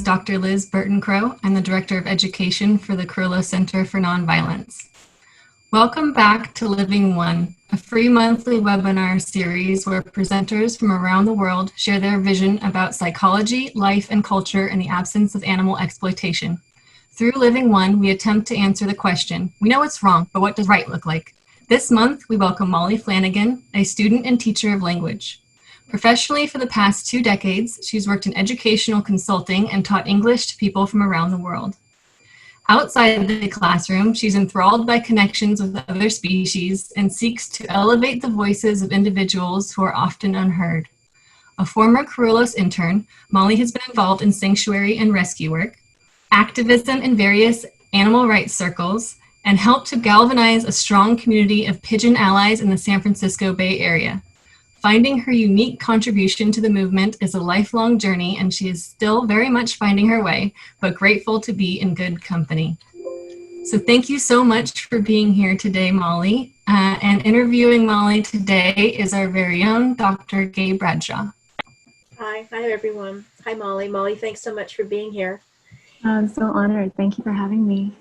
Dr. Liz Burton-Crow. I'm the Director of Education for the Kerulos Center for Nonviolence. Welcome back to Living One, a free monthly webinar series where presenters from around the world share their vision about psychology, life, and culture in the absence of animal exploitation. Through Living One, we attempt to answer the question, we know it's wrong, but what does right look like? This month, we welcome Molly Flanagan, a student and teacher of language. Professionally, for the past 2 decades, she's worked in educational consulting and taught English to people from around the world. Outside the classroom, she's enthralled by connections with other species and seeks to elevate the voices of individuals who are often unheard. A former Kerulos intern, Molly has been involved in sanctuary and rescue work, activism in various animal rights circles, and helped to galvanize a strong community of pigeon allies in the San Francisco Bay Area. Finding her unique contribution to the movement is a lifelong journey, and she is still very much finding her way, but grateful to be in good company. So thank you so much for being here today, Molly. And interviewing Molly today is our very own Dr. Gay Bradshaw. Hi everyone. Hi Molly. Molly, thanks so much for being here. I'm so honored. Thank you for having me.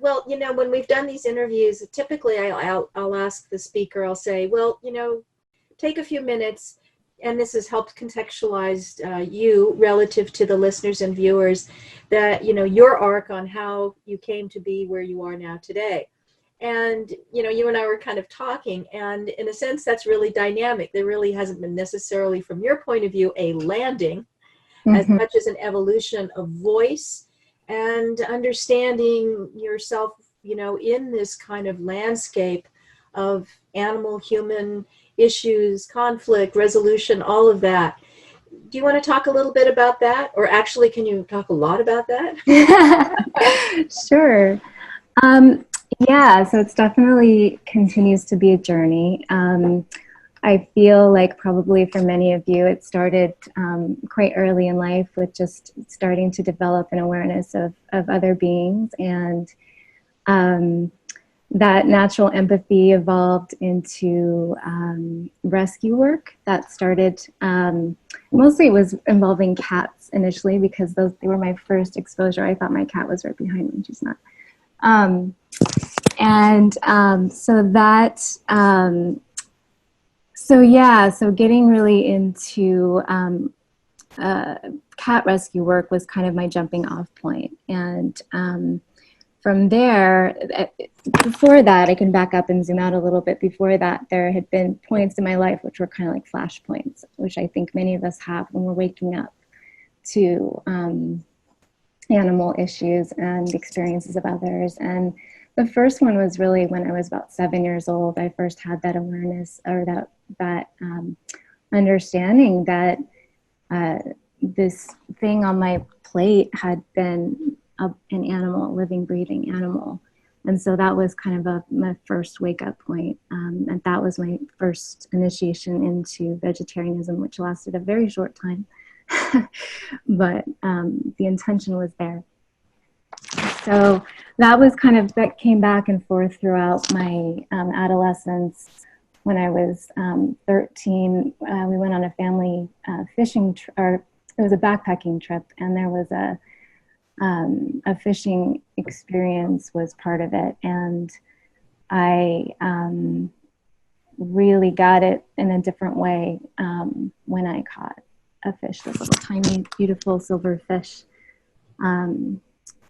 Well, you know, when we've done these interviews, typically I'll ask the speaker, I'll say, well, you know, take a few minutes, and this has helped contextualize you relative to the listeners and viewers, that, you know, your arc on how you came to be where you are now today. And, you know, you and I were kind of talking, and in a sense, that's really dynamic. There really hasn't been necessarily, from your point of view, a landing, as much as an evolution of voice and understanding yourself, you know, in this kind of landscape of animal, human issues, conflict, resolution, all of that. Do you want to talk a little bit about that? Or actually, can you talk a lot about that? Sure. Yeah, so it's definitely continues to be a journey. I feel like probably for many of you, it started quite early in life with just starting to develop an awareness of other beings, and that natural empathy evolved into rescue work that started, mostly it was involving cats initially, because they were my first exposure. I thought my cat was right behind me, she's not. So getting really into cat rescue work was kind of my jumping off point. And from there, before that, I can back up and zoom out a little bit. Before that, there had been points in my life which were kind of like flash points, which I think many of us have when we're waking up to animal issues and experiences of others. And the first one was really when I was about 7 years old. I first had that awareness, or that understanding that this thing on my plate had been an animal, a living, breathing animal. And so that was kind of my first wake-up point. And that was my first initiation into vegetarianism, which lasted a very short time. But the intention was there. So that came back and forth throughout my adolescence. When I was 13, we went on a family fishing, or it was a backpacking trip, and there was a fishing experience was part of it, and I really got it in a different way when I caught a fish, this little tiny, beautiful silver fish.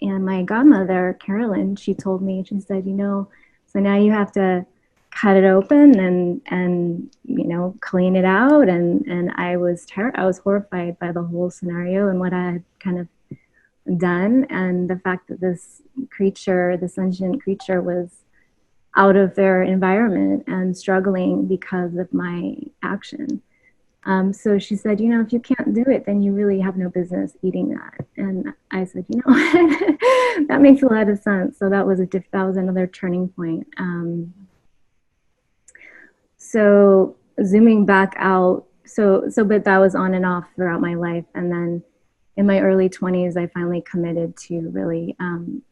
And my godmother, Carolyn, she told me, she said, you know, so now you have to cut it open and you know, clean it out. And I was horrified by the whole scenario and what I had kind of done, and the fact that this creature, this sentient creature, was out of their environment and struggling because of my action. So she said, you know, if you can't do it, then you really have no business eating that. And I said, you know, that makes a lot of sense. So that was another turning point. So zooming back out, but that was on and off throughout my life. And then in my early 20s, I finally committed to really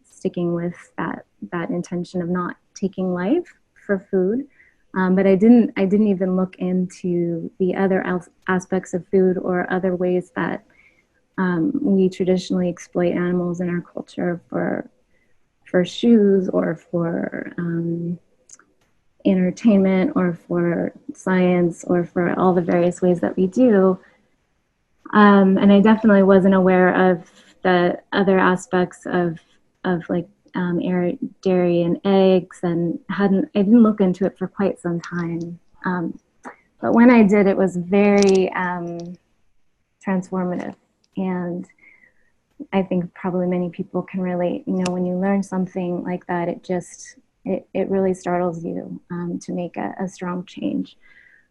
sticking with that intention of not taking life for food. But I didn't even look into the other aspects of food or other ways that we traditionally exploit animals in our culture for shoes or for entertainment or for science or for all the various ways that we do. And I definitely wasn't aware of the other aspects of like dairy and eggs, and I didn't look into it for quite some time. But when I did, it was very transformative. And I think probably many people can relate. You know, when you learn something like that, it really startles you to make a strong change.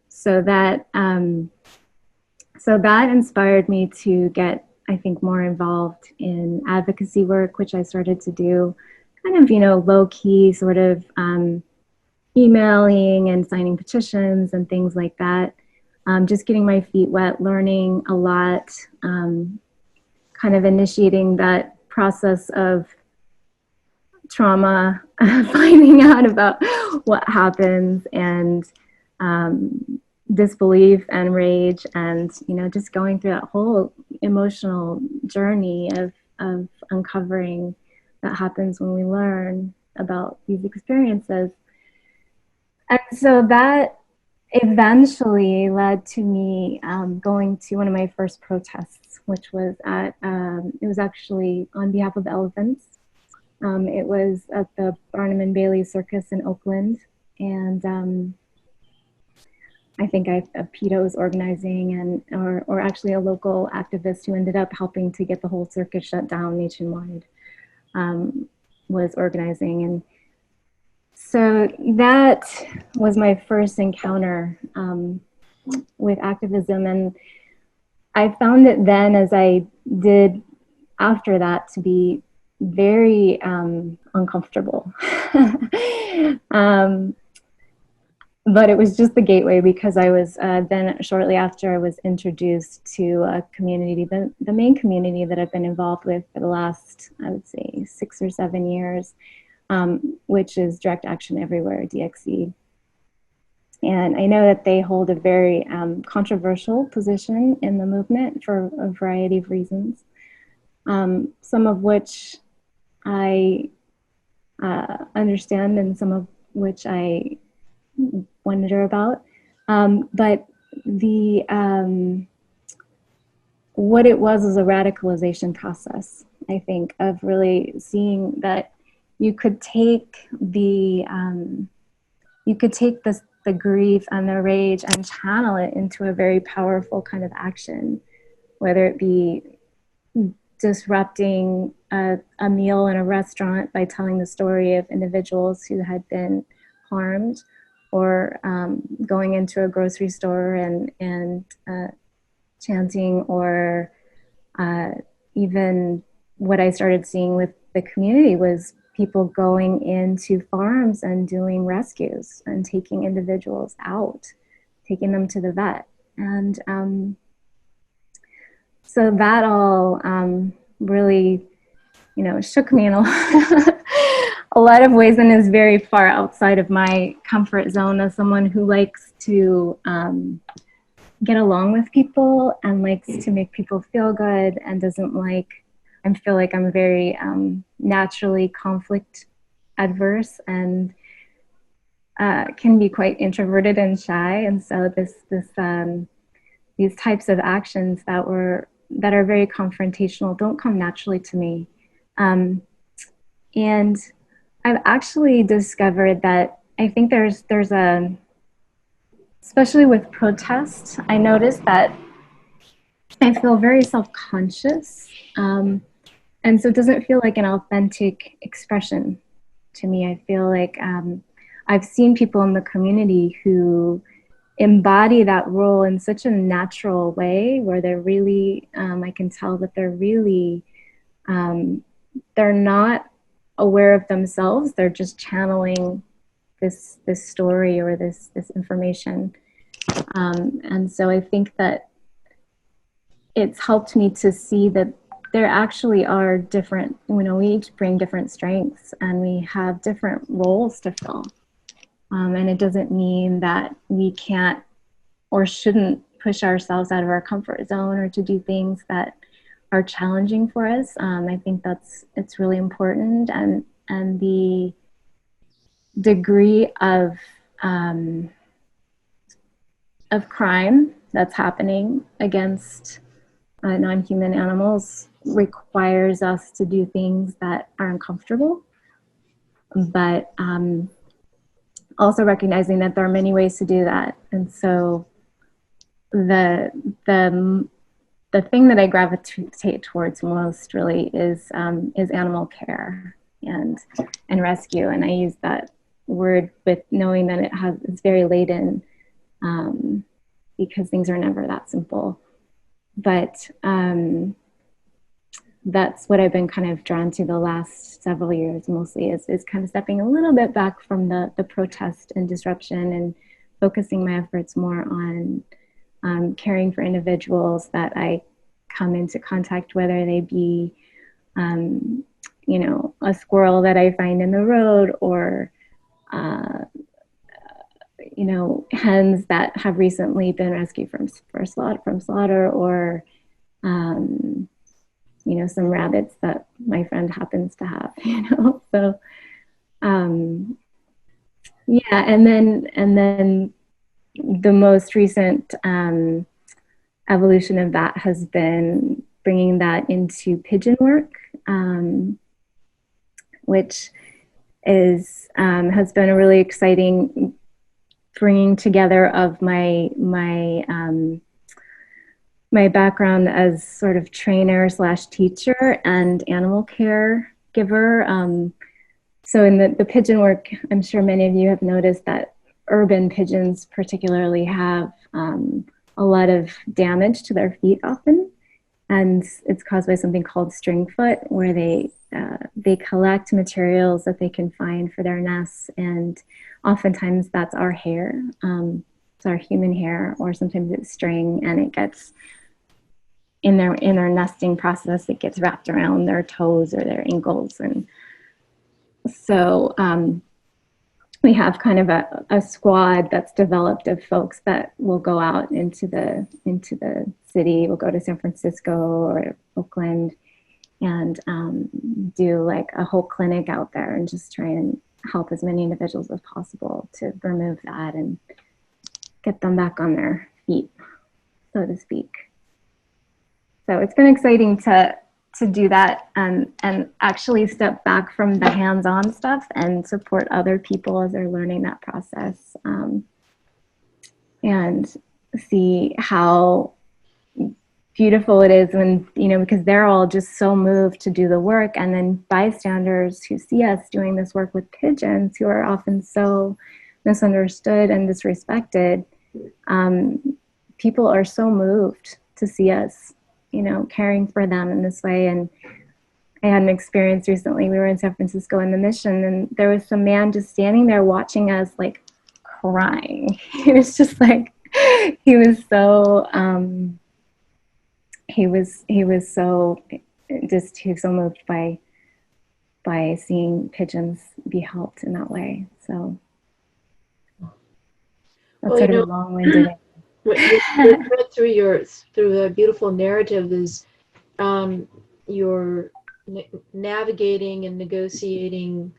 So that inspired me to get, I think, more involved in advocacy work, which I started to do kind of, low key, sort of emailing and signing petitions and things like that. Just getting my feet wet, learning a lot, kind of initiating that process of trauma, finding out about what happens, and disbelief and rage, and just going through that whole emotional journey of uncovering that happens when we learn about these experiences. And so that eventually led to me going to one of my first protests, which was it was actually on behalf of elephants. It was at the Barnum and Bailey Circus in Oakland, and I think PETA was organizing, or actually a local activist who ended up helping to get the whole circus shut down nationwide was organizing. And so that was my first encounter with activism. And I found it then, as I did after that, to be very uncomfortable. But it was just the gateway, because I was then shortly after I was introduced to a community, the main community that I've been involved with for the last, I would say, 6 or 7 years, which is Direct Action Everywhere, DXE. And I know that they hold a very controversial position in the movement for a variety of reasons, some of which I understand and some of which I wonder about. But what it was a radicalization process, I think, of really seeing that you could take the grief and the rage and channel it into a very powerful kind of action, whether it be disrupting a meal in a restaurant by telling the story of individuals who had been harmed, or going into a grocery store and chanting, or even what I started seeing with the community was people going into farms and doing rescues and taking individuals out, taking them to the vet. And so that all really, shook me in a lot of ways, and is very far outside of my comfort zone as someone who likes to get along with people and likes to make people feel good, and I feel like I'm very naturally conflict adverse, and can be quite introverted and shy. And so these types of actions that are very confrontational don't come naturally to me. And I've actually discovered that I think there's especially with protests, I noticed that I feel very self-conscious. And so it doesn't feel like an authentic expression to me. I feel like I've seen people in the community who embody that role in such a natural way, where they're really, I can tell that they're really, they're not aware of themselves. They're just channeling this story or this information. And so I think that it's helped me to see that there actually are different, we each bring different strengths, and we have different roles to fill. And it doesn't mean that we can't or shouldn't push ourselves out of our comfort zone, or to do things that are challenging for us. I think it's really important, and the degree of crime that's happening against non-human animals requires us to do things that are uncomfortable, but also recognizing that there are many ways to do that. And so the thing that I gravitate towards most really is animal care and rescue. And I use that word with knowing that it's very laden, because things are never that simple. But that's what I've been kind of drawn to the last several years mostly, is kind of stepping a little bit back from the protest and disruption and focusing my efforts more on caring for individuals that I come into contact, whether they be, a squirrel that I find in the road, or, hens that have recently been rescued from slaughter, or, some rabbits that my friend happens to have, so, yeah. And then the most recent evolution of that has been bringing that into pigeon work, which has been a really exciting bringing together of my background as sort of trainer / teacher and animal care giver. So in the pigeon work, I'm sure many of you have noticed that urban pigeons particularly have a lot of damage to their feet often, and it's caused by something called string foot, where they collect materials that they can find for their nests, and oftentimes that's our hair, it's our human hair, or sometimes it's string, and it gets in their nesting process, it gets wrapped around their toes or their ankles, and so we have kind of a squad that's developed of folks that will go out into the city. We'll go to San Francisco or Oakland and do like a whole clinic out there and just try and help as many individuals as possible to remove that and get them back on their feet, so to speak. So it's been exciting to do that and actually step back from the hands-on stuff and support other people as they're learning that process, and see how beautiful it is when, because they're all just so moved to do the work, and then bystanders who see us doing this work with pigeons, who are often so misunderstood and disrespected, people are so moved to see us caring for them in this way. And I had an experience recently. We were in San Francisco in the Mission, and there was some man just standing there watching us, like crying. He was just like, he was so moved by seeing pigeons be helped in that way. So that's sort of a long-winded. What you read through the beautiful narrative is you're navigating and negotiating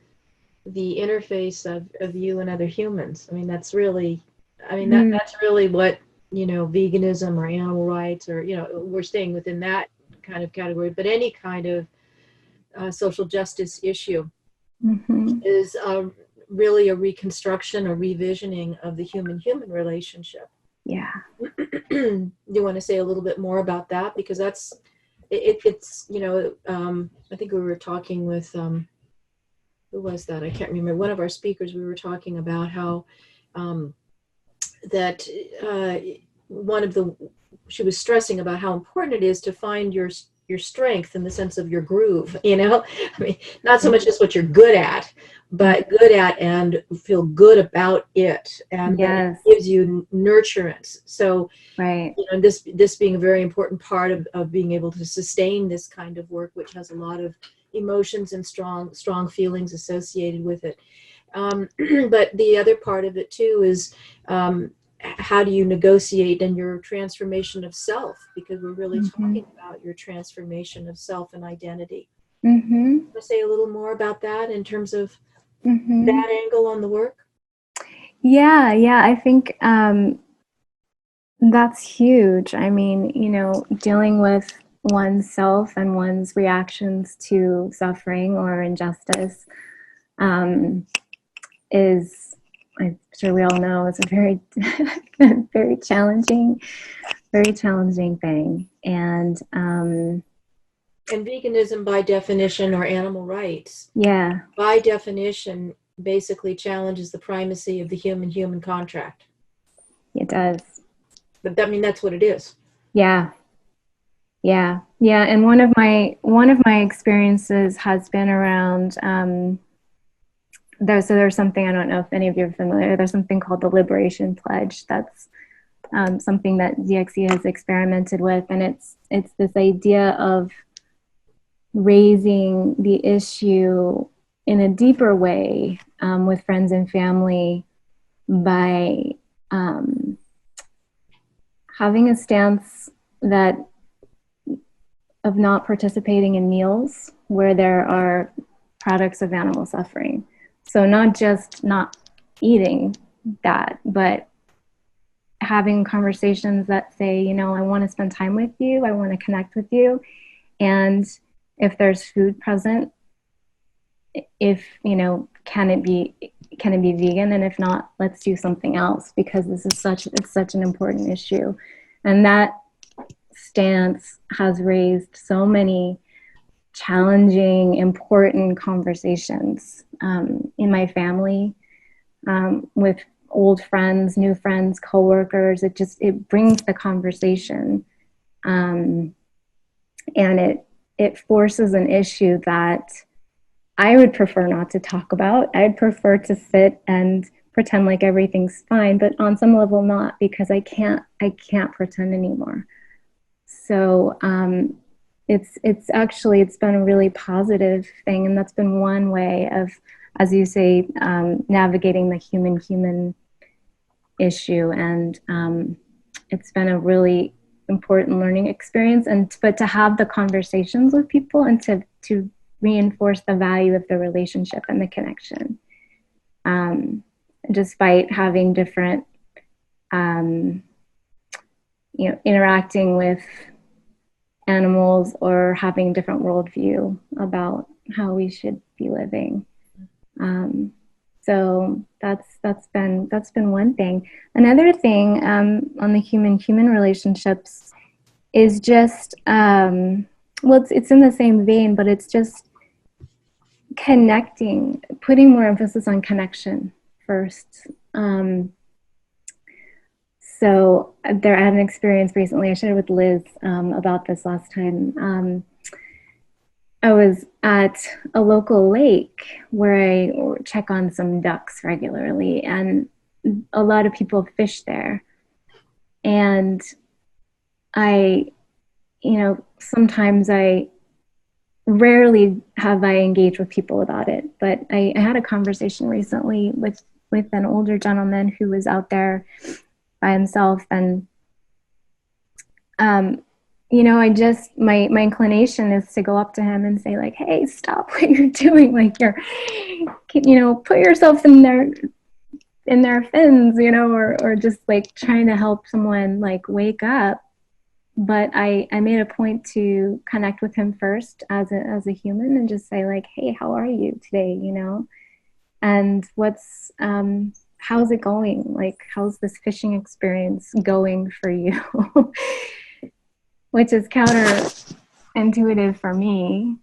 the interface of you and other humans. I mean, that's really what, veganism or animal rights, or, we're staying within that kind of category, but any kind of social justice issue is really a reconstruction or revisioning of the human-human relationship. Yeah. Do you want to say a little bit more about that? Because it's I think we were talking with, who was that? I can't remember. One of our speakers, we were talking about how she was stressing about how important it is to find your strength in the sense of your groove, I mean, not so much just what you're good at, but good at and feel good about it, and yes. It gives you nurturance. So, right. This being a very important part of being able to sustain this kind of work, which has a lot of emotions and strong feelings associated with it. But the other part of it too is how do you negotiate in your transformation of self? Because we're really talking about your transformation of self and identity. Want to say a little more about that in terms of that angle on the work? Yeah, I think that's huge. I mean, you know, dealing with oneself and one's reactions to suffering or injustice is, I'm sure we all know, it's a very, very challenging thing. And veganism, by definition, or animal rights, yeah, by definition, basically challenges the primacy of the human contract. it does. But I mean, that's what it is. Yeah. And one of my experiences has been around there's something, I don't know if any of you are familiar, there's something called the Liberation Pledge. That's something that DXE has experimented with, and it's this idea of raising the issue in a deeper way with friends and family by having a stance of not participating in meals where there are products of animal suffering. So not just not eating that, but having conversations that say, you know, I want to spend time with you, I want to connect with you, and if there's food present, if, you know, can it be vegan, and if not, let's do something else, because it's such an important issue. And that stance has raised so many challenging, important conversations in my family, with old friends, new friends, coworkers. It brings the conversation, and it forces an issue that I would prefer not to talk about. I'd prefer to sit and pretend like everything's fine, but on some level not, because I can't pretend anymore. So it's been a really positive thing, and that's been one way of, as you say, navigating the human issue. And it's been a really important learning experience, but to have the conversations with people and to reinforce the value of the relationship and the connection, despite having different, interacting with animals or having different worldview about how we should be living. So that's been one thing. Another thing on the human relationships is just it's in the same vein, but it's just connecting, putting more emphasis on connection first. So I had an experience recently. I shared with Liz about this last time. I was at a local lake where I check on some ducks regularly, and a lot of people fish there. And sometimes rarely have I engaged with people about it, but I had a conversation recently with an older gentleman who was out there by himself, and my inclination is to go up to him and say, like, hey, stop what you're doing, like, put yourself in their fins, or just like trying to help someone like wake up. But I made a point to connect with him first as a human, and just say, like, hey, how are you today, and how's it going? Like, how's this fishing experience going for you? Which is counterintuitive for me,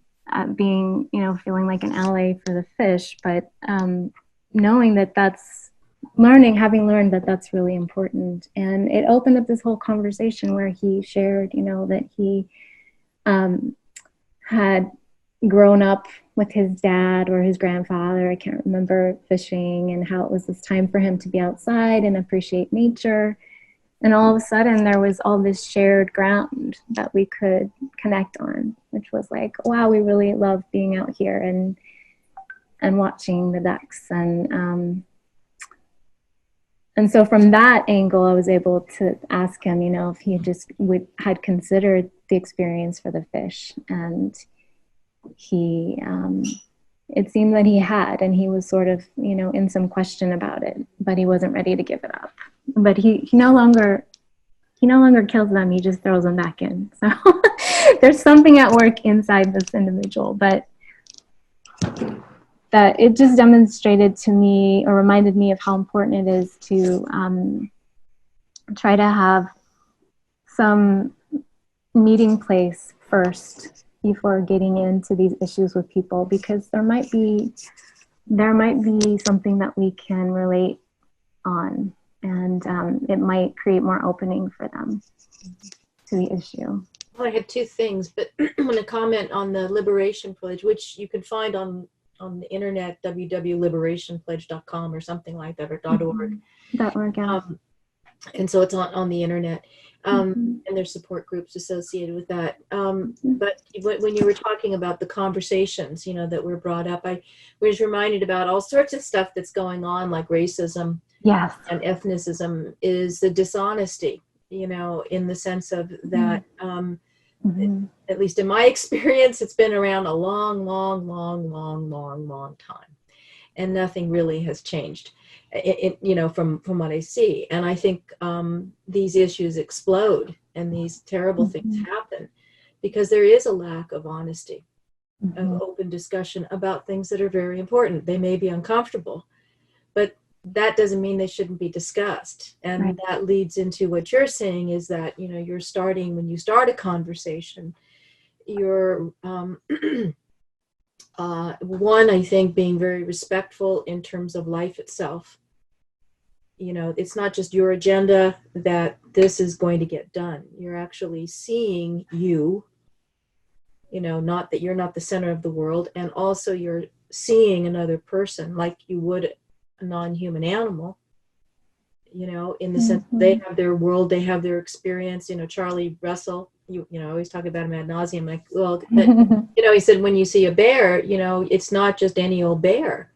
being, feeling like an ally for the fish, but knowing having learned that that's really important. And it opened up this whole conversation where he shared, that he had grown up with his dad or his grandfather, I can't remember, fishing, and how it was this time for him to be outside and appreciate nature. And all of a sudden there was all this shared ground that we could connect on, which was like, wow, we really love being out here and watching the ducks. And And so from that angle, I was able to ask him, you know, if he had considered the experience for the fish. And he, it seemed that he had, and he was sort of, you know, in some question about it, but he wasn't ready to give it up. But he no longer kills them, he just throws them back in. So there's something at work inside this individual, but that it just demonstrated to me, or reminded me of how important it is to try to have some meeting place first before getting into these issues with people, because there might be something that we can relate on, and it might create more opening for them to the issue. Well, I had two things, but I want to comment on the Liberation Pledge, which you can find on the internet, www.liberationpledge.com or something like that, or .org. .org, yeah. And so it's on the internet, and there's support groups associated with that. But when you were talking about the conversations, you know, that were brought up, I was reminded about all sorts of stuff that's going on, like racism, yes, and ethnicism, is the dishonesty, you know, in the sense of that, at least in my experience, it's been around a long time, and nothing really has changed, you know, from what I see. And I think these issues explode and these terrible things happen because there is a lack of honesty, of open discussion about things that are very important. They may be uncomfortable, but that doesn't mean they shouldn't be discussed. And that leads into what you're saying, is that, you know, when you start a conversation, you're one, I think, being very respectful in terms of life itself. You know, it's not just your agenda that this is going to get done. You're actually seeing you know, not that you're not the center of the world, and also you're seeing another person like you would a non-human animal, you know, in the sense they have their world, they have their experience. You know, Charlie Russell, you know, I always talk about him ad nauseum, like, well, but, you know, he said, when you see a bear, you know, it's not just any old bear.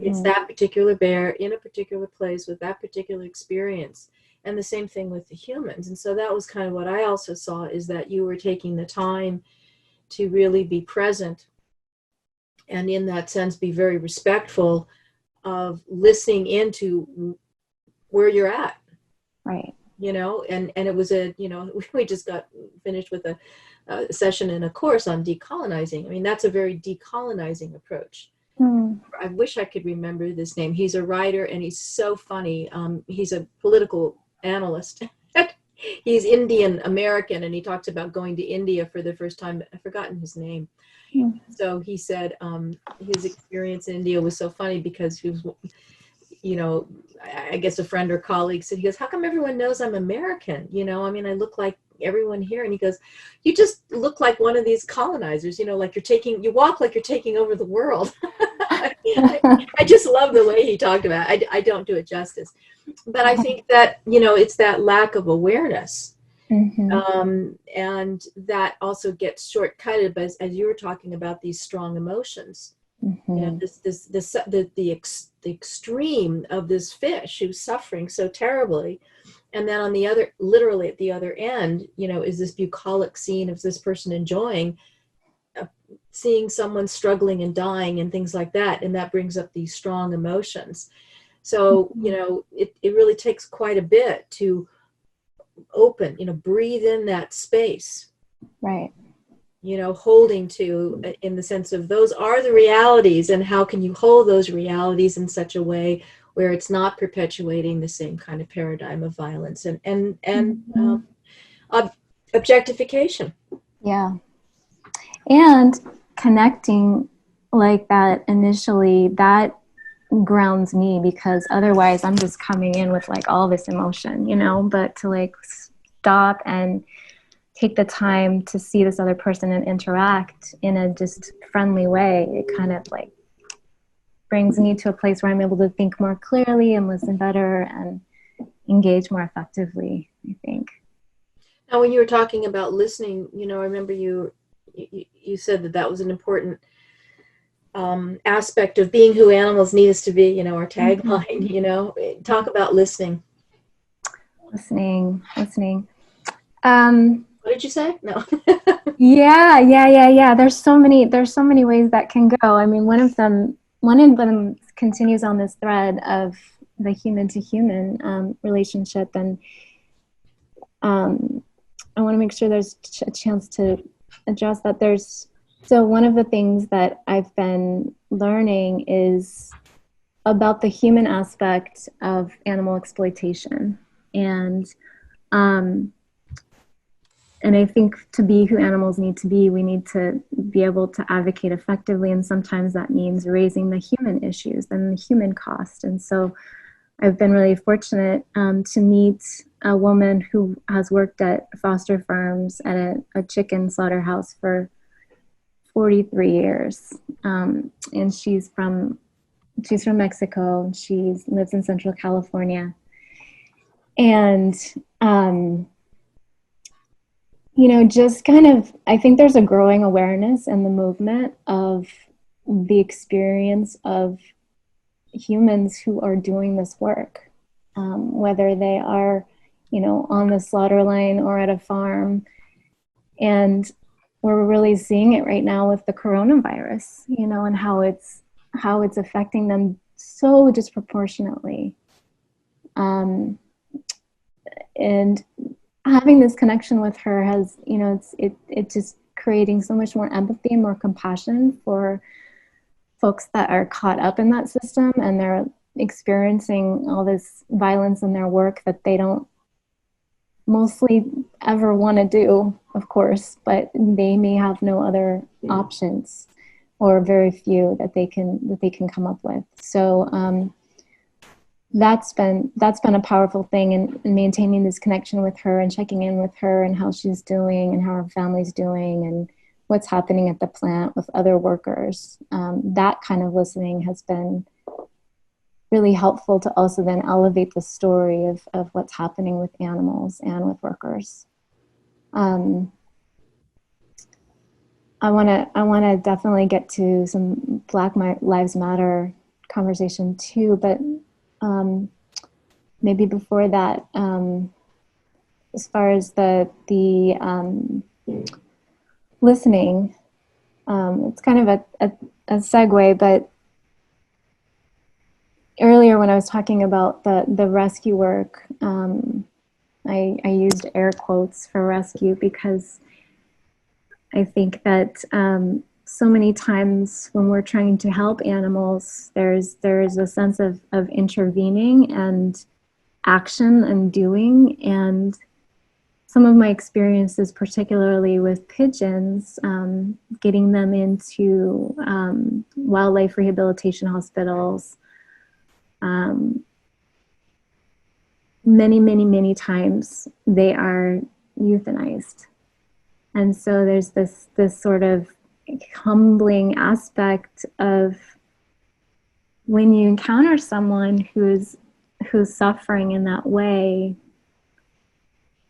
It's that particular bear in a particular place with that particular experience. And the same thing with the humans. And so that was kind of what I also saw, is that you were taking the time to really be present, and in that sense be very respectful of listening into where you're at. Right. You know, and it was you know, we just got finished with a session in a course on decolonizing. I mean, that's a very decolonizing approach. I wish I could remember this name. He's a writer and he's so funny. He's a political analyst. He's Indian American, and he talks about going to India for the first time. I've forgotten his name. So he said his experience in India was so funny because he was, you know, I guess a friend or colleague said, he goes, how come everyone knows I'm American? You know, I mean, I look like everyone here. And he goes, you just look like one of these colonizers, you know, like you walk like you're taking over the world. I just love the way he talked about it. I don't do it justice. But I think that, you know, it's that lack of awareness. And that also gets shortcutted as you were talking about these strong emotions. You know, the extreme of this fish who's suffering so terribly, and then on the other, literally at the other end, you know, is this bucolic scene of this person enjoying seeing someone struggling and dying and things like that, and that brings up these strong emotions. So you know, it really takes quite a bit to open, you know, breathe in that space. Right. You know, holding to, in the sense of those are the realities, and how can you hold those realities in such a way where it's not perpetuating the same kind of paradigm of violence and objectification. Yeah. And connecting like that initially, that grounds me, because otherwise I'm just coming in with like all this emotion, you know, but to like stop and take the time to see this other person and interact in a just friendly way, it kind of like brings me to a place where I'm able to think more clearly and listen better and engage more effectively, I think. Now, when you were talking about listening, you know, I remember you said that was an important aspect of being who animals need us to be, you know, our tagline, you know, talk about listening. Listening. What did you say? No. Yeah. There's so many ways that can go. I mean, one of them continues on this thread of the human to human relationship, and I want to make sure there's a chance to address that. So one of the things that I've been learning is about the human aspect of animal exploitation, and I think to be who animals need to be, we need to be able to advocate effectively, and sometimes that means raising the human issues and the human cost. And so I've been really fortunate to meet a woman who has worked at foster farms at a chicken slaughterhouse for 43 years. And she's from Mexico. She lives in Central California. And, you know, just kind of, I think there's a growing awareness in the movement of the experience of humans who are doing this work, whether they are, you know, on the slaughter line or at a farm. And we're really seeing it right now with the coronavirus, you know, and how it's affecting them so disproportionately. And having this connection with her has, you know, it's just creating so much more empathy and more compassion for folks that are caught up in that system, and they're experiencing all this violence in their work that they don't mostly ever want to do, of course, but they may have no other options, or very few that they can come up with. So that's been a powerful thing, in maintaining this connection with her and checking in with her and how she's doing and how her family's doing and what's happening at the plant with other workers. That kind of listening has been really helpful to also then elevate the story of what's happening with animals and with workers. I want to definitely get to some Black Lives Matter conversation too, but maybe before that, as far as the listening, it's kind of a segue, but earlier when I was talking about the rescue work, I used air quotes for rescue because I think that so many times when we're trying to help animals, there's a sense of intervening and action and doing. And some of my experiences, particularly with pigeons, getting them into wildlife rehabilitation hospitals, many times they are euthanized. And so there's this sort of humbling aspect of when you encounter someone who's suffering in that way,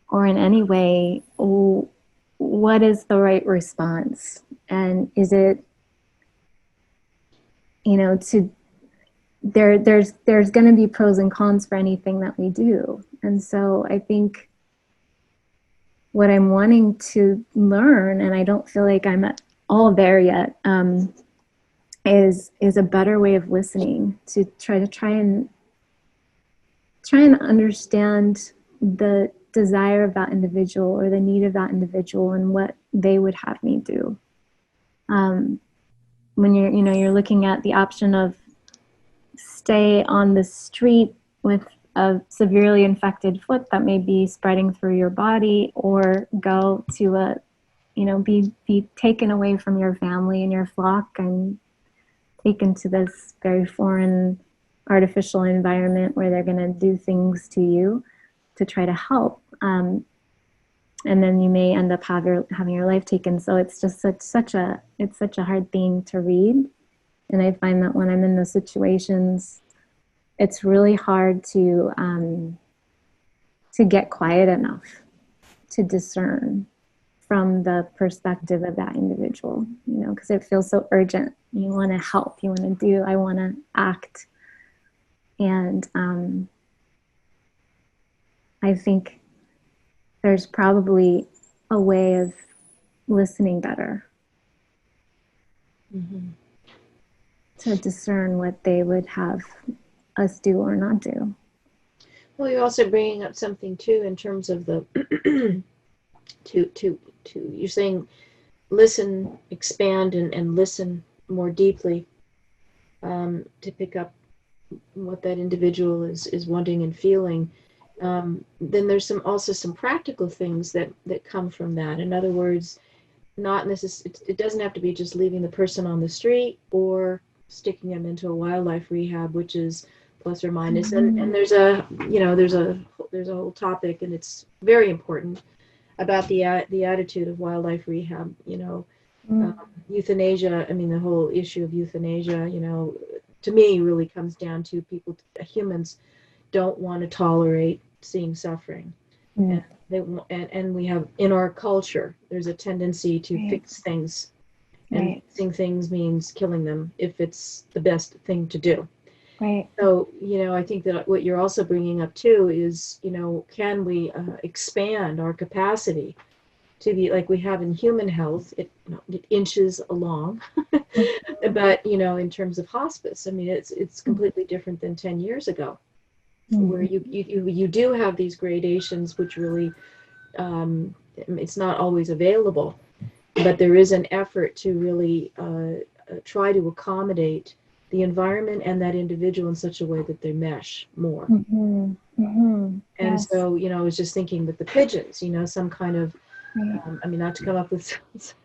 or in any way, what is the right response? And is it, you know, there's going to be pros and cons for anything that we do. And so I think what I'm wanting to learn, and I don't feel like I'm at all there yet, is a better way of listening, to try and understand the desire of that individual or the need of that individual and what they would have me do. When you're looking at the option of stay on the street with a severely infected foot that may be spreading through your body, or go to be taken away from your family and your flock and taken to this very foreign artificial environment where they're going to do things to you to try to help, and then you may end up having your life taken. So it's just such a hard thing to read, and I find that when I'm in those situations, it's really hard to get quiet enough to discern from the perspective of that individual, you know, because it feels so urgent. You want to help, you want to do, I want to act. And I think there's probably a way of listening better to discern what they would have us do or not do. Well, you're also bringing up something too in terms of the you're saying listen, expand, and listen more deeply to pick up what that individual is wanting and feeling. Then there's also some practical things that come from that. In other words, not it doesn't have to be just leaving the person on the street or sticking them into a wildlife rehab, which is plus or minus. And there's a whole topic, and it's very important, about the attitude of wildlife rehab. Euthanasia. I mean, the whole issue of euthanasia, to me, really comes down to humans don't want to tolerate seeing suffering. And we have, in our culture, there's a tendency to fix things, and fixing things means killing them if it's the best thing to do. Right. So, I think that what you're also bringing up too is, can we expand our capacity to be like we have in human health? It inches along, but in terms of hospice, I mean, it's completely different than 10 years ago, where you do have these gradations, which really it's not always available, but there is an effort to really try to accommodate the environment and that individual in such a way that they mesh more. And so, I was just thinking with the pigeons, some kind of, I mean, not to come up with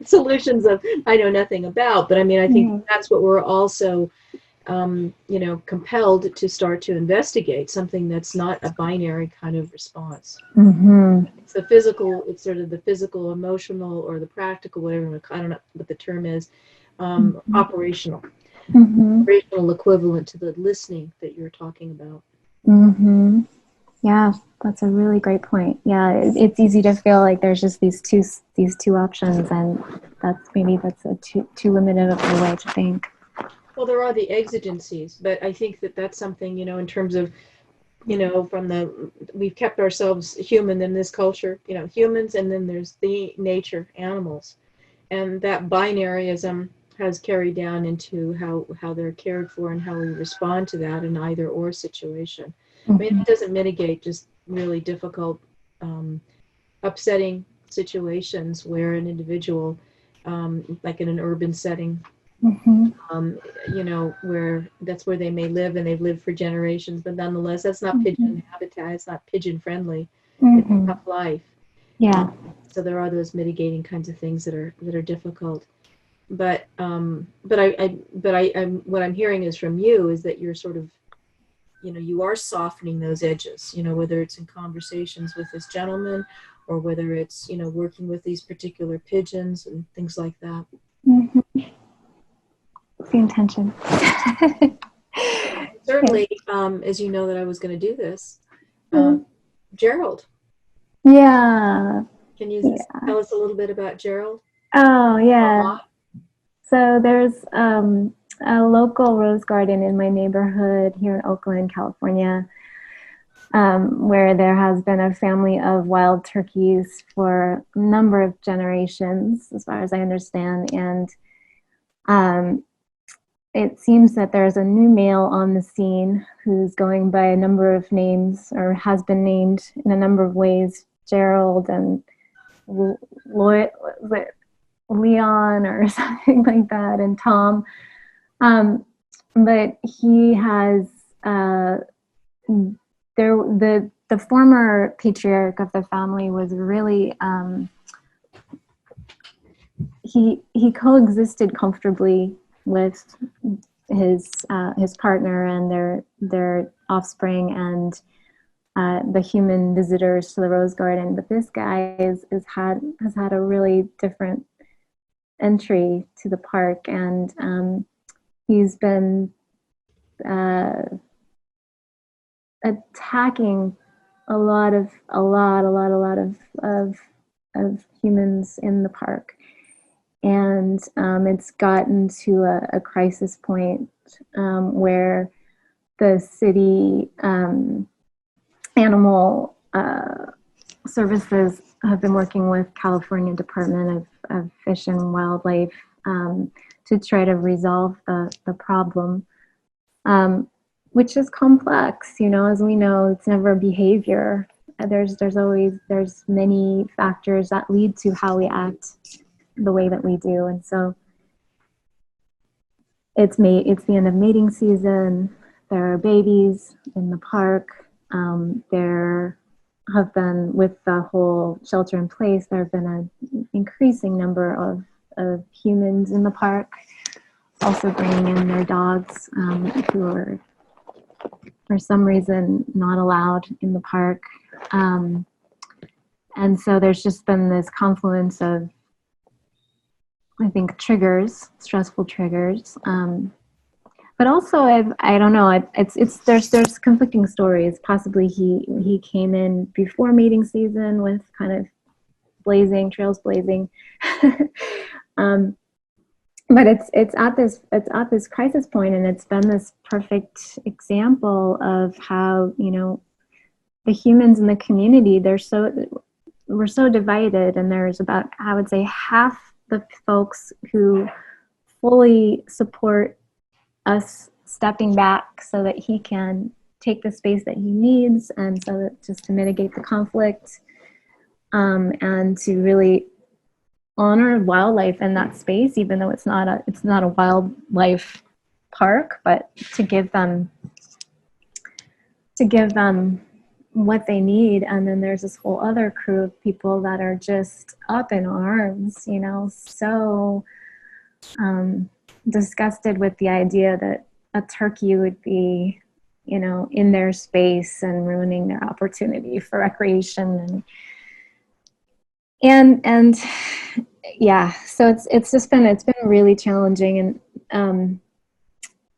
solutions that I know nothing about, but I mean, I think that's what we're also, compelled to start to investigate, something that's not a binary kind of response. It's the physical, it's sort of the physical, emotional, or the practical, whatever, I don't know what the term is, operational. Operational equivalent to the listening that you're talking about. Yeah, that's a really great point. Yeah, it's easy to feel like there's just these two options, and that's a too limited of a way to think. Well, there are the exigencies, but I think that's something, in terms of, we've kept ourselves human in this culture, humans, and then there's the nature, animals, and that binaryism has carried down into how they're cared for and how we respond to that in either or situation. I mean, it doesn't mitigate just really difficult, upsetting situations where an individual, like in an urban setting, where that's where they may live and they've lived for generations, but nonetheless, that's not pigeon habitat. It's not pigeon friendly. It's a tough life. Yeah. So there are those mitigating kinds of things that are difficult. But what I'm hearing is from you is that you're sort of, you are softening those edges, whether it's in conversations with this gentleman or whether it's, working with these particular pigeons and things like that. It's the intention. Certainly, as you know that I was going to do this, Gerald. Yeah. Can you tell us a little bit about Gerald? Oh, yeah. So there's a local rose garden in my neighborhood here in Oakland, California, where there has been a family of wild turkeys for a number of generations, as far as I understand. And it seems that there's a new male on the scene who's going by a number of names, or has been named in a number of ways, Gerald and Leon or something like that, and Tom. But he has the former patriarch of the family was really he coexisted comfortably with his partner and their offspring and the human visitors to the rose garden. But this guy has had a really different entry to the park, and he's been attacking a lot of of humans in the park. And it's gotten to a crisis point where the city animal services have been working with California Department of Fish and Wildlife to try to resolve the problem, which is complex. You know, as we know, it's never behavior. There's many factors that lead to how we act the way that we do, and so it's the end of mating season. There are babies in the park. There have been, with the whole shelter in place, there have been an increasing number of humans in the park, also bringing in their dogs who are, for some reason, not allowed in the park. And so there's just been this confluence of, I think, stressful triggers. But also, I don't know. There's conflicting stories. Possibly he came in before mating season with kind of trails blazing. But it's at this crisis point, and it's been this perfect example of how, you know, the humans in the community, we're so divided, and there's about, I would say, half the folks who fully support us stepping back so that he can take the space that he needs, and so that just to mitigate the conflict, and to really honor wildlife in that space, even though it's not a wildlife park, but to give them what they need. And then there's this whole other crew of people that are just up in arms, you know, so disgusted with the idea that a turkey would be, you know, in their space and ruining their opportunity for recreation. And yeah, so it's been really challenging, and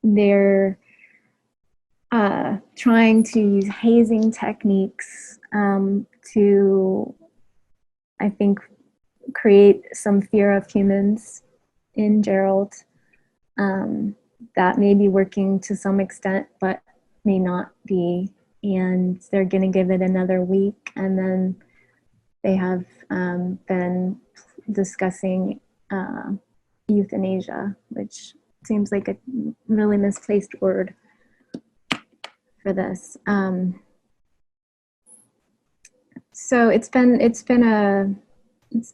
they're trying to use hazing techniques to, I think, create some fear of humans in Gerald. That may be working to some extent, but may not be. And they're going to give it another week, and then they have been discussing euthanasia, which seems like a really misplaced word for this. So it's been a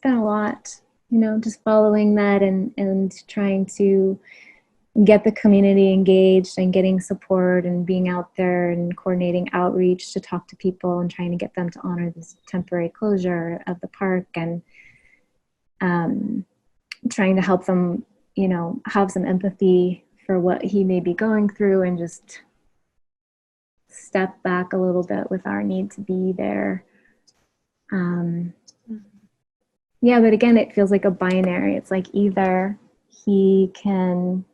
lot, you know, just following that and trying to get the community engaged and getting support and being out there and coordinating outreach to talk to people and trying to get them to honor this temporary closure of the park, and trying to help them, you know, have some empathy for what he may be going through, and just step back a little bit with our need to be there. Yeah, but again, it feels like a binary. It's like either he can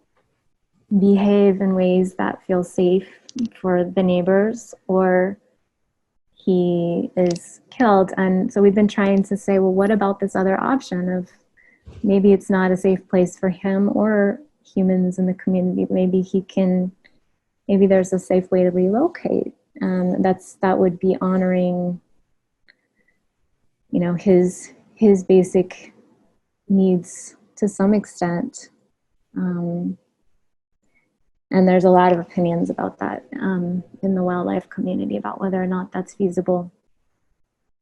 behave in ways that feel safe for the neighbors, or he is killed. And so we've been trying to say, well, what about this other option of maybe it's not a safe place for him or humans in the community? Maybe there's a safe way to relocate. That would be honoring, you know, his basic needs to some extent. And there's a lot of opinions about that in the wildlife community about whether or not that's feasible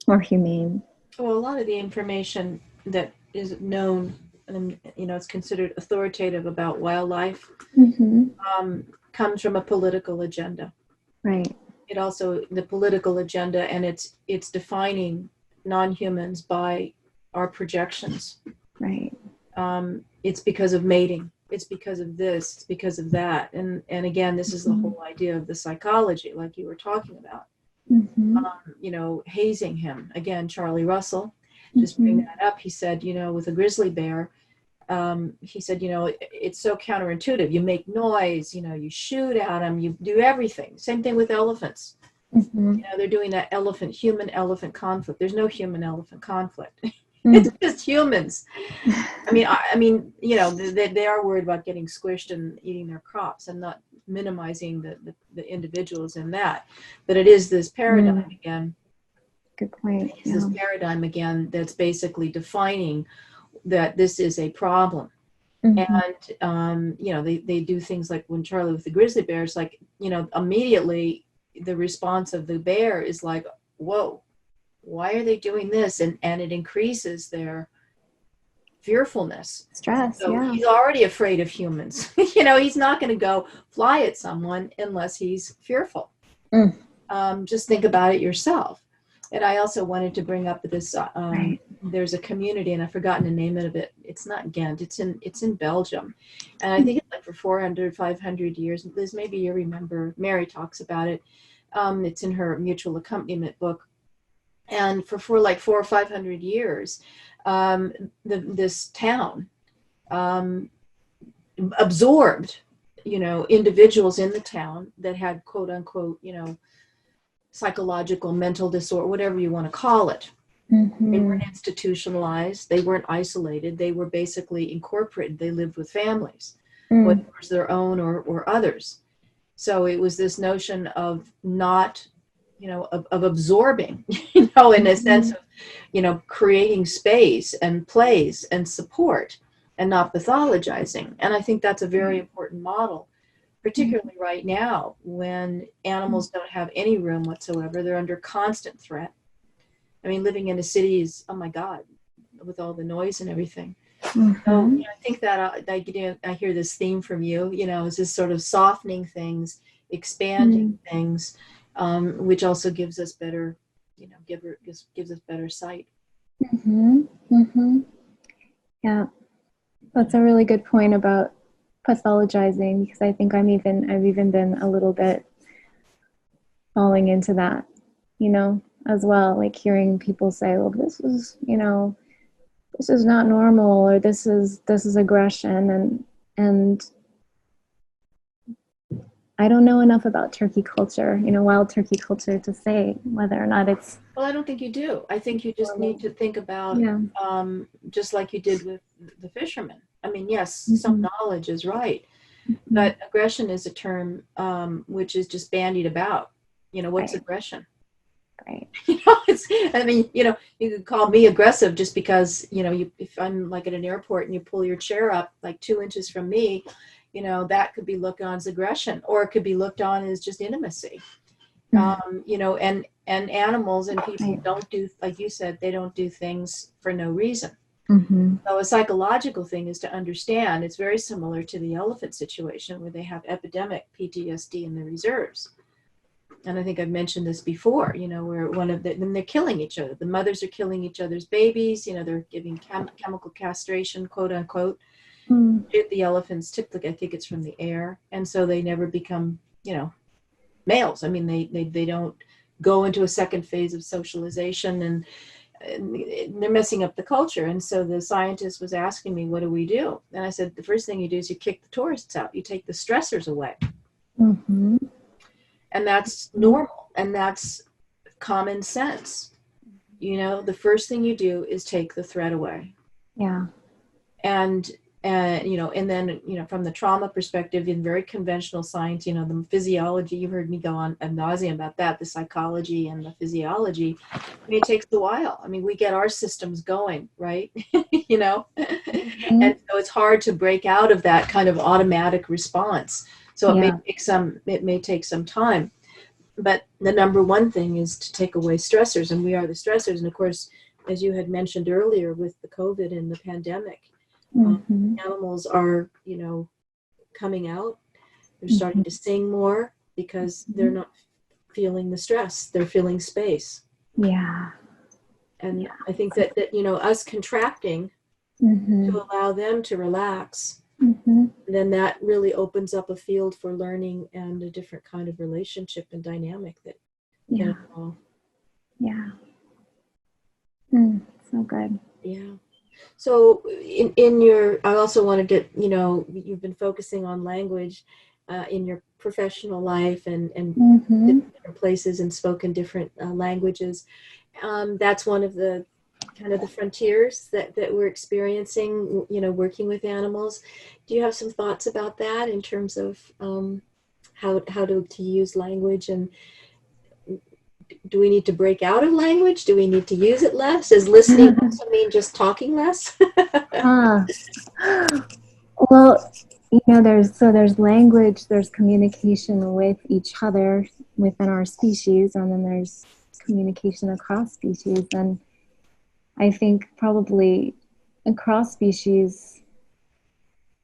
or humane. Well, a lot of the information that is known, and you know, it's considered authoritative about wildlife, comes from a political agenda. Right. It also, the political agenda, and it's defining non-humans by our projections. Right. It's because of mating. It's because of this, it's because of that. And again, this is the whole idea of the psychology, like you were talking about. You know, hazing him. Again, Charlie Russell, just bring that up. He said, you know, with a grizzly bear, he said, you know, it's so counterintuitive. You make noise, you know, you shoot at them, you do everything. Same thing with elephants. You know, they're doing that human-elephant conflict. There's no human-elephant conflict. It's just humans. I mean, you know, they are worried about getting squished and eating their crops. I'm not minimizing the individuals in that, but it is this paradigm again. Good point. It's this paradigm again that's basically defining that this is a problem. And you know, they do things like when Charlie with the grizzly bears, like, you know, immediately the response of the bear is like, whoa, why are they doing this? And it increases their fearfulness, Stress. so Yeah. he's already afraid of humans. You know, he's not going to go fly at someone unless he's fearful. Just think about it yourself. And I also wanted to bring up this, there's a community, and I've forgotten the name of it. It's not Ghent, it's in Belgium. And I think it's like for 400, 500 years. Liz, maybe you remember, Mary talks about it. It's in her mutual accompaniment book. And for like 400 or 500 years, this town absorbed, you know, individuals in the town that had quote unquote, you know, psychological, mental disorder, whatever you want to call it. They weren't institutionalized. They weren't isolated. They were basically incorporated. They lived with families, whether it was their own or others. So it was this notion of not, you know, of absorbing, you know, in a sense of, you know, creating space and place and support and not pathologizing. And I think that's a very important model, particularly right now when animals don't have any room whatsoever. They're under constant threat. I mean, living in a city is, oh my God, with all the noise and everything. So you know, I think that I hear this theme from you, you know, is this sort of softening things, expanding things, which also gives us better, you know, gives us better sight. Yeah, that's a really good point about pathologizing, because I think I've even been a little bit falling into that, you know, as well, like hearing people say, well, this is, you know, this is not normal, or this is aggression, and I don't know enough about turkey culture, you know, wild turkey culture, to say whether or not it's. Well, I don't think you do. I think you just need to think about, just like you did with the fishermen. I mean, yes, some knowledge is right, but aggression is a term which is just bandied about. You know, what's aggression? Right. You know, I mean, you know, you could call me aggressive just because, you know, if I'm like at an airport and you pull your chair up like 2 inches from me, you know, that could be looked on as aggression, or it could be looked on as just intimacy. You know, and animals and people don't do, like you said, they don't do things for no reason. So a psychological thing is to understand, it's very similar to the elephant situation where they have epidemic PTSD in the reserves. And I think I've mentioned this before, you know, where then they're killing each other. The mothers are killing each other's babies, you know, they're giving chemical castration, quote unquote. Shoot the elephants, typically I think it's from the air. And so they never become, you know, males. I mean, they don't go into a second phase of socialization, and they're messing up the culture. And so the scientist was asking me, what do we do? And I said, the first thing you do is you kick the tourists out. You take the stressors away. And that's normal. And that's common sense. You know, the first thing you do is take the threat away. Yeah. And you know, and then, you know, from the trauma perspective, in very conventional science, you know, the physiology, you heard me go on ad nauseum about that, the psychology and the physiology. I mean, it takes a while. I mean, we get our systems going, right? You know, and so it's hard to break out of that kind of automatic response. So it may take some time. But the number one thing is to take away stressors, and we are the stressors. And of course, as you had mentioned earlier with the COVID and the pandemic, animals are, you know, coming out. They're starting to sing more because they're not feeling the stress. They're feeling space. Yeah. And I think that, you know, us contracting to allow them to relax, then that really opens up a field for learning and a different kind of relationship and dynamic that can evolve. So good. Yeah. So in your, I also wanted to, you know, you've been focusing on language in your professional life and different places and spoken different languages. That's one of the kind of the frontiers that we're experiencing, working with animals. Do you have some thoughts about that in terms of how to use language, and do we need to break out of language? Do we need to use it less? Does listening also mean just talking less? Well, there's language, there's communication with each other within our species, and then there's communication across species. And I think probably across species,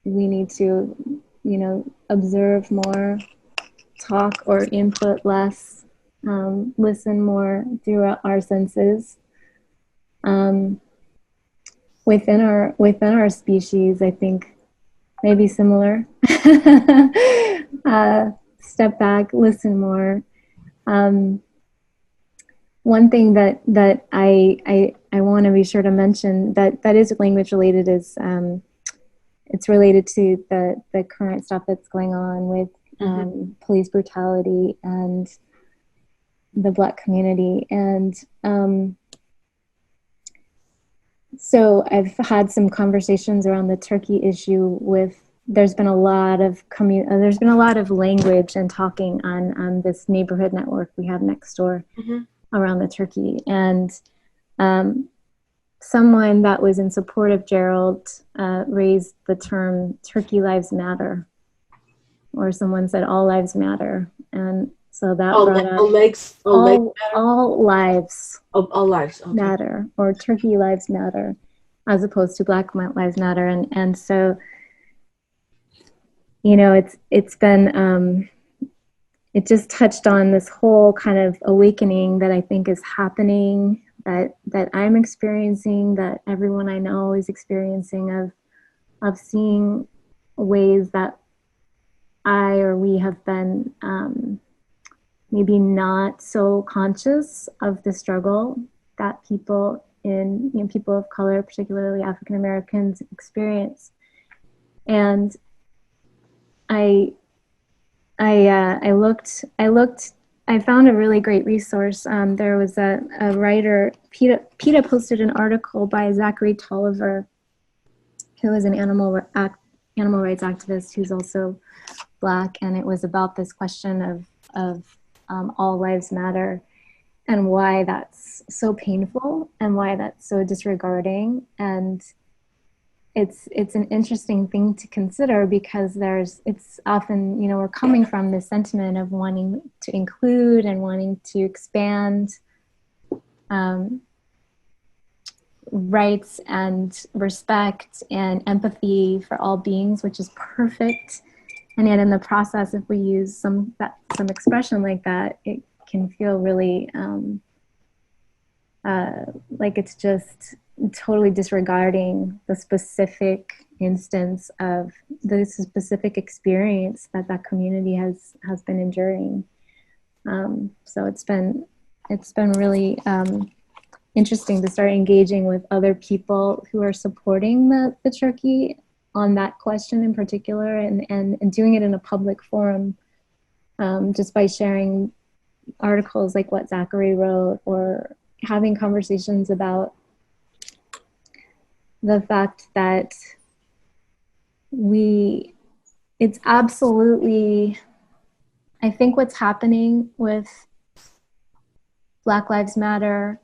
we need to, observe more, talk or input less, listen more through our senses. Within our species, I think maybe similar. Step back, listen more. One thing that I want to be sure to mention that is language related is it's related to the current stuff that's going on with police brutality and the Black community. And so I've had some conversations around the turkey issue with, there's been a lot of language and talking on this neighborhood network we have next door around the turkey. And someone that was in support of Gerald raised the term "Turkey Lives Matter," or someone said "All Lives Matter," and so that all lives okay. Matter, or Turkey Lives Matter, as opposed to Black Lives Matter. And so, it's been it just touched on this whole kind of awakening that I think is happening, that I'm experiencing, that everyone I know is experiencing, of seeing ways that we have been maybe not so conscious of the struggle that people of color, particularly African Americans, experience. And I found a really great resource. There was a writer, PETA posted an article by Zachary Tolliver, who is an animal rights activist who's also Black, and it was about this question of all lives matter, and why that's so painful and why that's so disregarding. And it's an interesting thing to consider, because it's often, we're coming from this sentiment of wanting to include and wanting to expand rights and respect and empathy for all beings, which is perfect. And yet in the process, if we use some expression like that, it can feel really like it's just totally disregarding the specific instance of the specific experience that community has been enduring. So it's been really interesting to start engaging with other people who are supporting the turkey on that question in particular, and doing it in a public forum, just by sharing articles like what Zachary wrote, or having conversations about the fact that it's absolutely, I think what's happening with Black Lives Matter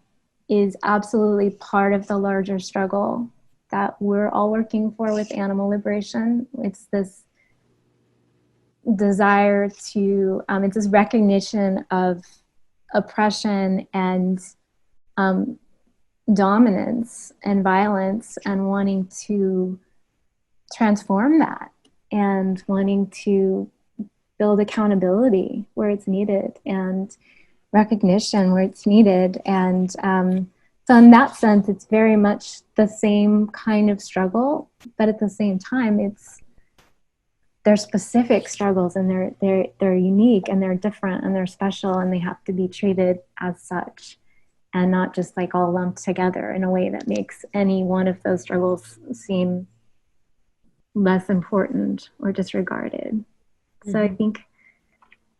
is absolutely part of the larger struggle that we're all working for with animal liberation. It's this desire to, it's this recognition of oppression and dominance and violence, and wanting to transform that, and wanting to build accountability where it's needed, and recognition where it's needed. And so in that sense, it's very much the same kind of struggle, but at the same time, they're specific struggles, and they're unique, and they're different, and they're special, and they have to be treated as such, and not just like all lumped together in a way that makes any one of those struggles seem less important or disregarded. Mm-hmm. So I think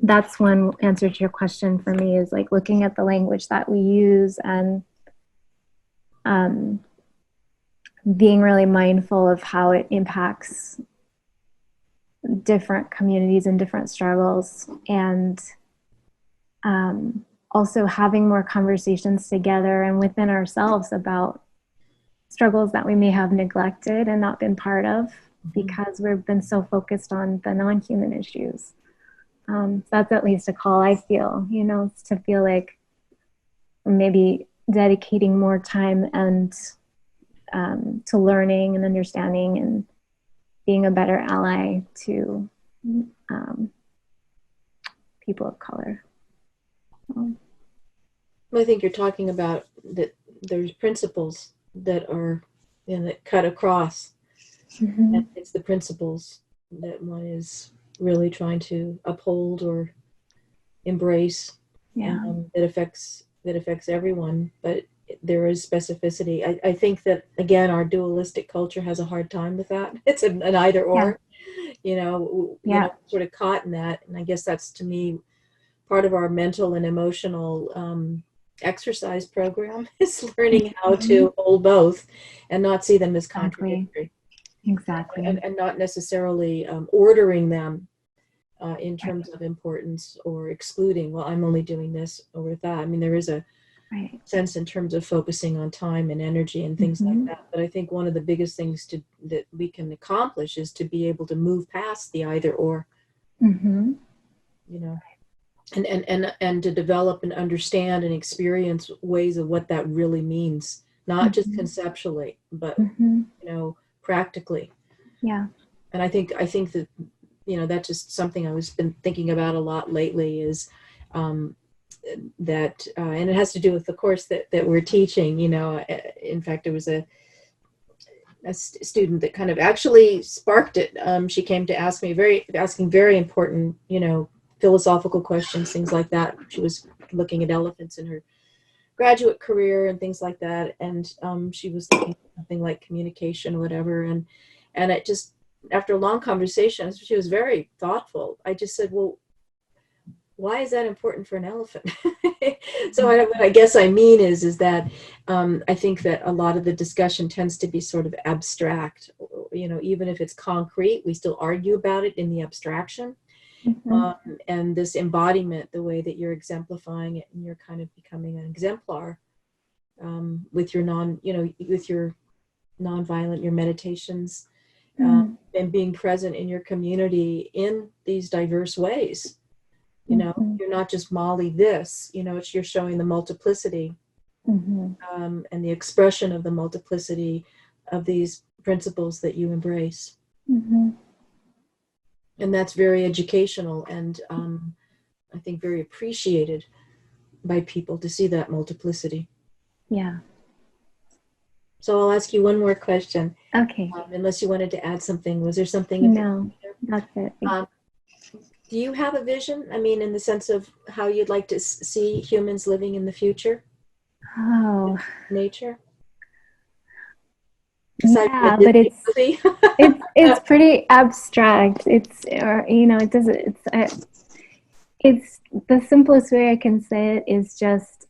that's one answer to your question for me, is like looking at the language that we use, and being really mindful of how it impacts different communities and different struggles, and also having more conversations together and within ourselves about struggles that we may have neglected and not been part of because we've been so focused on the non-human issues. So that's at least a call I feel, to feel like maybe dedicating more time and to learning and understanding and being a better ally to people of color. I think you're talking about that there's principles that are that cut across. And it's the principles that one is really trying to uphold or embrace. That affects everyone, but there is specificity. I think that, again, our dualistic culture has a hard time with that. It's an either or, sort of caught in that. And I guess that's, to me, part of our mental and emotional exercise program is learning how to hold both and not see them as contradictory. Exactly. And not necessarily ordering them in terms of importance or excluding, well, I'm only doing this or that. I mean, there is a sense in terms of focusing on time and energy and things like that. But I think one of the biggest things that we can accomplish is to be able to move past the either or, and to develop and understand and experience ways of what that really means, not just conceptually, but, practically. Yeah. And I think that, that's just something I was been thinking about a lot lately is that, and it has to do with the course that we're teaching. In fact, there was a student that kind of actually sparked it. She came to ask me asking very important, philosophical questions, things like that. She was looking at elephants in her graduate career and things like that. And she was looking at something like communication or whatever. And it just, after a long conversation, she was very thoughtful. I just said, well, why is that important for an elephant? So what I guess I mean is that I think that a lot of the discussion tends to be sort of abstract. Even if it's concrete, we still argue about it in the abstraction. And this embodiment, the way that you're exemplifying it, and you're kind of becoming an exemplar with your nonviolent, your meditations, and being present in your community in these diverse ways. You're not just Molly this, you're showing the multiplicity and the expression of the multiplicity of these principles that you embrace. And that's very educational and I think very appreciated by people to see that multiplicity. Yeah. So I'll ask you one more question. Okay. Unless you wanted to add something. Was there something? No, that's it. Do you have a vision? I mean, in the sense of how you'd like to see humans living in the future? Oh. Nature? Yeah, but it's pretty abstract. It's the simplest way I can say it is just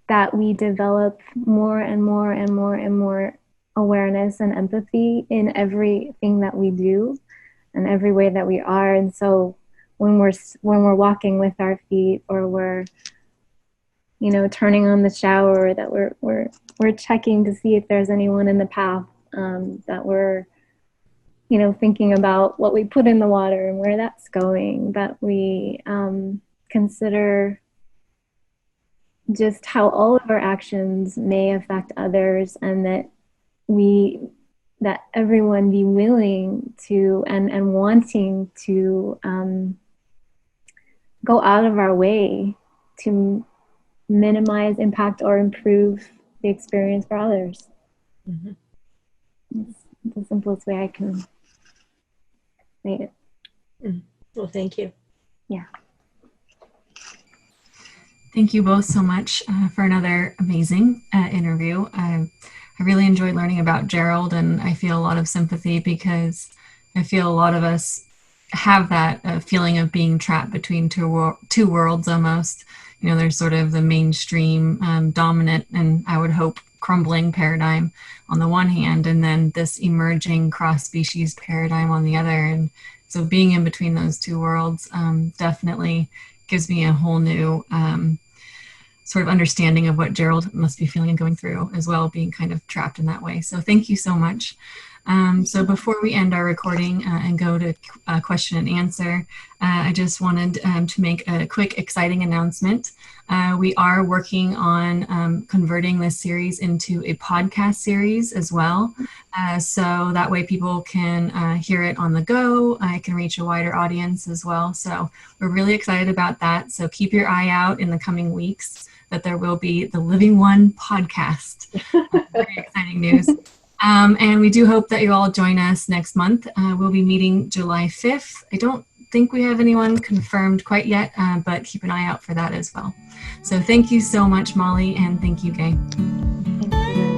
that we develop more and more and more and more awareness and empathy in everything that we do and every way that we are. And so when we're walking with our feet, or we're turning on the shower, or that we're checking to see if there's anyone in the path, that we're thinking about what we put in the water and where that's going, that we consider just how all of our actions may affect others, and that everyone be willing to and wanting to go out of our way to minimize impact or improve the experience for others. It's the simplest way I can say it. Well, thank you. Yeah. Thank you both so much for another amazing interview. I really enjoyed learning about Gerald, and I feel a lot of sympathy because I feel a lot of us have that feeling of being trapped between two worlds almost. You know, there's sort of the mainstream dominant and I would hope crumbling paradigm on the one hand, and then this emerging cross-species paradigm on the other. And so being in between those two worlds definitely gives me a whole new sort of understanding of what Gerald must be feeling and going through as well, being kind of trapped in that way. So thank you so much. So before we end our recording and go to question and answer, I just wanted to make a quick, exciting announcement. We are working on converting this series into a podcast series as well. So that way people can hear it on the go. I can reach a wider audience as well. So we're really excited about that. So keep your eye out in the coming weeks that there will be the Living One podcast. Very exciting news. And we do hope that you all join us next month. We'll be meeting July 5th. I don't think we have anyone confirmed quite yet, but keep an eye out for that as well. So thank you so much, Molly, and thank you, Gay. Thank you.